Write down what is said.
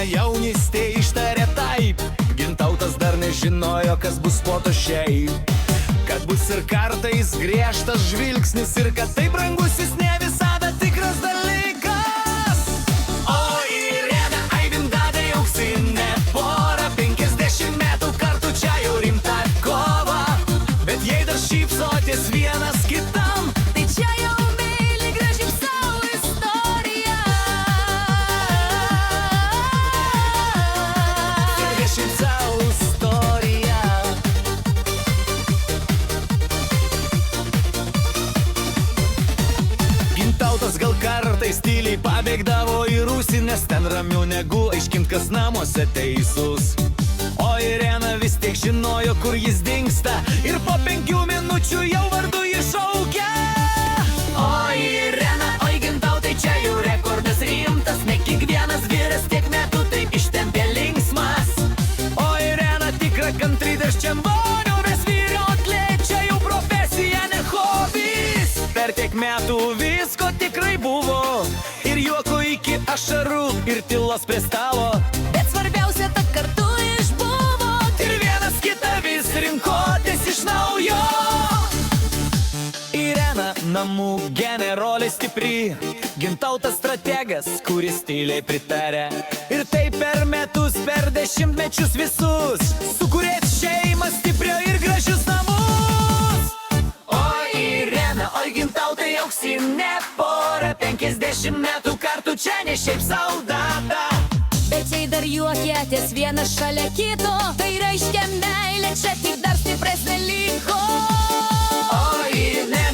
jaunystė ištarė taip. Gintautas dar nežinojo, kas bus po to šiaip. Kad bus ir kartais griežtas žvilgsnis ir kad tai brangusis ne visada tikras dalykas. O Irena Aivindadė auksinė pora, 50 metų kartu čia jau rimta kova. Bet jei dar šypsotės vienas kitam, tai čia jau meilė graži savo istorija. 50 savo istorija. Gintautas gal kartais tyliai pabėgdavo į rūsį, nes ten ramiau negu aiškint, kas namuose teisus. O Irena vis tiek žinojo, kur jis dingsta, ir po 5 minučių jau vardu jį šaukia. O Irena, oi Gintautai, čia jau rekordas rimtas, ne kiekvienas vyras tiek metų taip ištempė linksmas. O Irena tikra kantrydė ščembonių, ves vyriauklė, čia jau profesija, ne hobis. Per tiek metų visko tikrai buvo, ir juoko iki ašarų, ir tylos prie stalo. Bet svarbiausia, ta kartu išbuvo, Ir vienas kitą vis rinkotės iš naujo. Irena namų generolė stipri, Gintautas strategas, kuris tyliai pritarė. Ir taip per metus, per 10-mečius visus sukūrėt šeimą stiprią ir gražius namus. Oi Irena, oi Gintautai, auksinė pora, 50 metų kartu čia ne šiaip sau data. bet jei dar juokėtės vienas šalia kito, tai reiškia meilė čia tik dar stipresnė liko. Oi, ne,